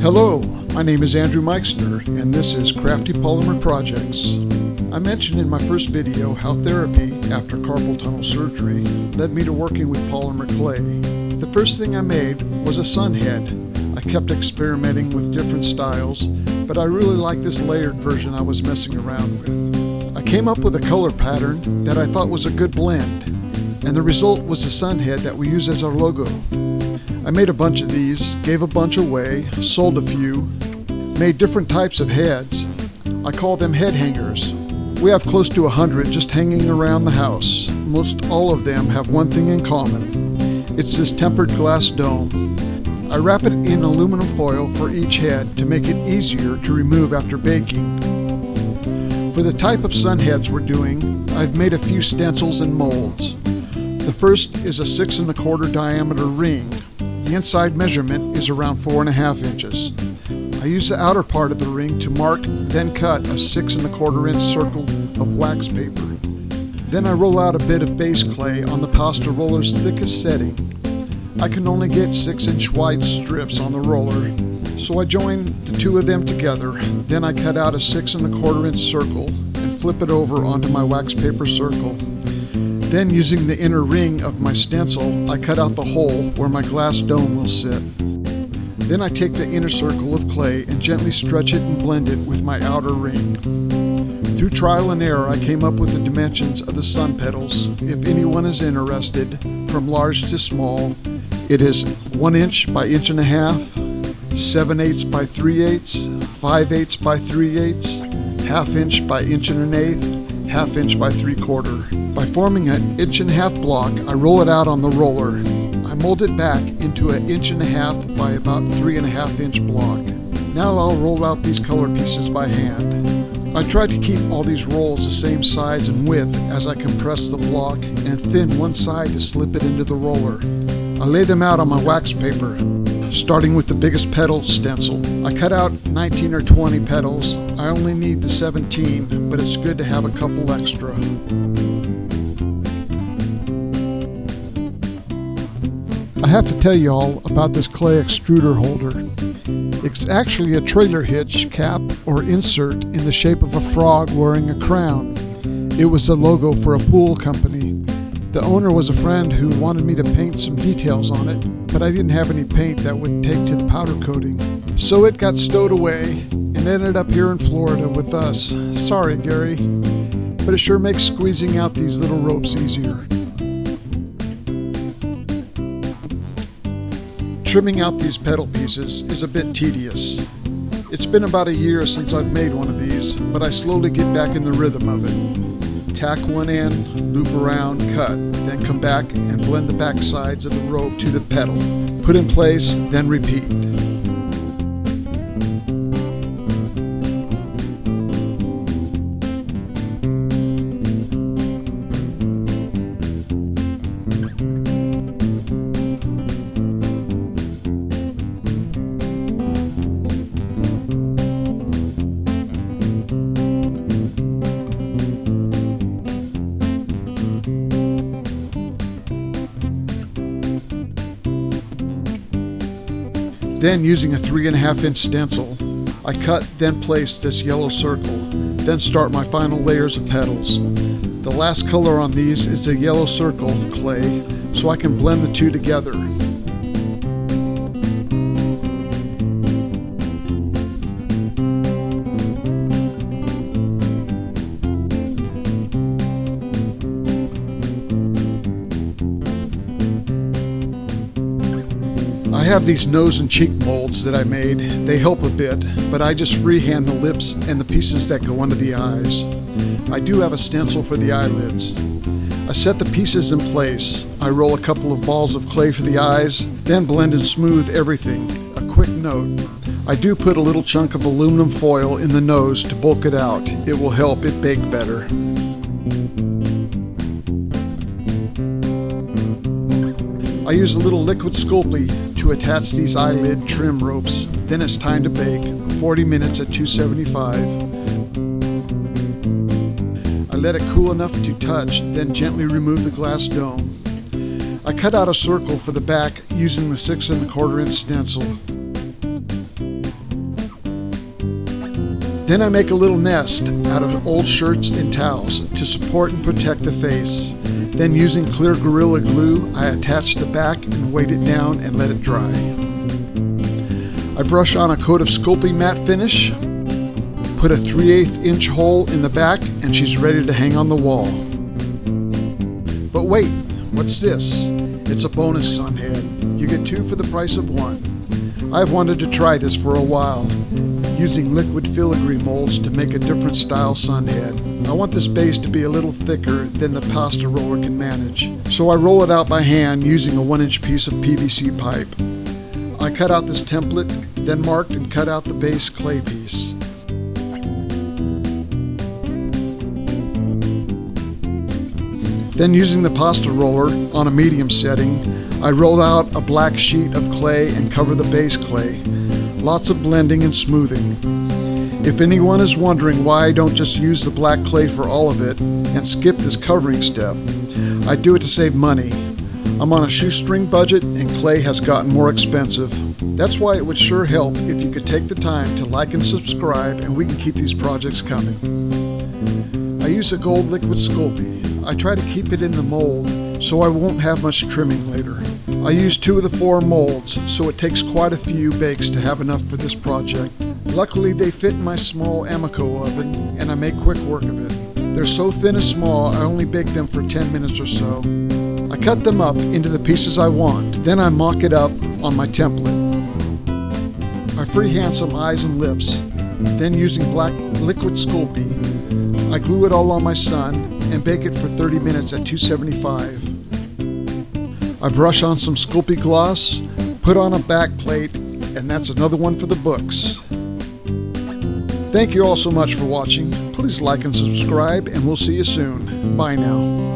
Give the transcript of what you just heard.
Hello, my name is Andrew Meixner, and this is Crafty Polymer Projects. I mentioned in my first video how therapy after carpal tunnel surgery led me to working with polymer clay. The first thing I made was a sun head. I kept experimenting with different styles, but I really liked this layered version I was messing around with. I came up with a color pattern that I thought was a good blend, and the result was the sun head that we use as our logo. I made a bunch of these, gave a bunch away, sold a few, made different types of heads. I call them head hangers. We have close to 100 just hanging around the house. Most all of them have one thing in common. It's this tempered glass dome. I wrap it in aluminum foil for each head to make it easier to remove after baking. For the type of sun heads we're doing, I've made a few stencils and molds. The first is a 6 1/4 diameter ring. The inside measurement is around 4.5 inches. I use the outer part of the ring to mark, then cut a 6 1/4 inch circle of wax paper. Then I roll out a bit of base clay on the pasta roller's thickest setting. I can only get 6-inch wide strips on the roller, so I join the two of them together. Then I cut out a 6 1/4 inch circle and flip it over onto my wax paper circle. Then, using the inner ring of my stencil, I cut out the hole where my glass dome will sit. Then I take the inner circle of clay and gently stretch it and blend it with my outer ring. Through trial and error, I came up with the dimensions of the sun petals. If anyone is interested, from large to small, it is 1 inch by 1.5 inches, 7/8 by 3/8, 5/8 by 3/8, 1/2 inch by 1 1/8, 1/2 inch by 3/4. By forming an 1.5 inch block, I roll it out on the roller. I mold it back into an 1.5 inch by about 3.5 inch block. Now I'll roll out these color pieces by hand. I try to keep all these rolls the same size and width as I compress the block and thin one side to slip it into the roller. I lay them out on my wax paper, starting with the biggest petal stencil. I cut out 19 or 20 petals. I only need the 17, but it's good to have a couple extra. I have to tell you all about this clay extruder holder. It's actually a trailer hitch cap or insert in the shape of a frog wearing a crown. It was the logo for a pool company. The owner was a friend who wanted me to paint some details on it, but I didn't have any paint that would take to the powder coating. So it got stowed away and ended up here in Florida with us. Sorry, Gary, but it sure makes squeezing out these little ropes easier. Trimming out these petal pieces is a bit tedious. It's been about a year since I've made one of these, but I slowly get back in the rhythm of it. Tack one end, loop around, cut, then come back and blend the back sides of the rope to the petal. Put in place, then repeat. Then, using a 3.5 inch stencil, I cut, then place this yellow circle, then start my final layers of petals. The last color on these is the yellow circle clay, so I can blend the two together. I have these nose and cheek molds that I made. They help a bit, but I just freehand the lips and the pieces that go under the eyes. I do have a stencil for the eyelids. I set the pieces in place. I roll a couple of balls of clay for the eyes, then blend and smooth everything. A quick note, I do put a little chunk of aluminum foil in the nose to bulk it out. It will help it bake better. I use a little liquid Sculpey to attach these eyelid trim ropes. Then it's time to bake, 40 minutes at 275. I let it cool enough to touch, then gently remove the glass dome. I cut out a circle for the back using the 6 1/4 inch stencil. Then I make a little nest out of old shirts and towels to support and protect the face. Then using clear Gorilla Glue, I attach the back and weight it down and let it dry. I brush on a coat of Sculpey matte finish, put a 3/8 inch hole in the back, and she's ready to hang on the wall. But wait, what's this? It's a bonus sunhead. You get 2 for the price of 1. I've wanted to try this for a while, using liquid filigree molds to make a different style sunhead. I want this base to be a little thicker than the pasta roller can manage, so I roll it out by hand using a 1-inch piece of PVC pipe. I cut out this template, then marked and cut out the base clay piece. Then using the pasta roller on a medium setting, I rolled out a black sheet of clay and cover the base clay. Lots of blending and smoothing. If anyone is wondering why I don't just use the black clay for all of it and skip this covering step, I do it to save money. I'm on a shoestring budget and clay has gotten more expensive. That's why it would sure help if you could take the time to like and subscribe, and we can keep these projects coming. I use a gold liquid Sculpey. I try to keep it in the mold so I won't have much trimming later. I use 2 of the 4 molds, so it takes quite a few bakes to have enough for this project. Luckily they fit in my small Amico oven and I make quick work of it. They're so thin and small I only bake them for 10 minutes or so. I cut them up into the pieces I want, then I mock it up on my template. I freehand some eyes and lips, then using black liquid Sculpey, I glue it all on my son and bake it for 30 minutes at 275. I brush on some Sculpey gloss, put on a back plate, and that's another one for the books. Thank you all so much for watching. Please like and subscribe, and we'll see you soon. Bye now.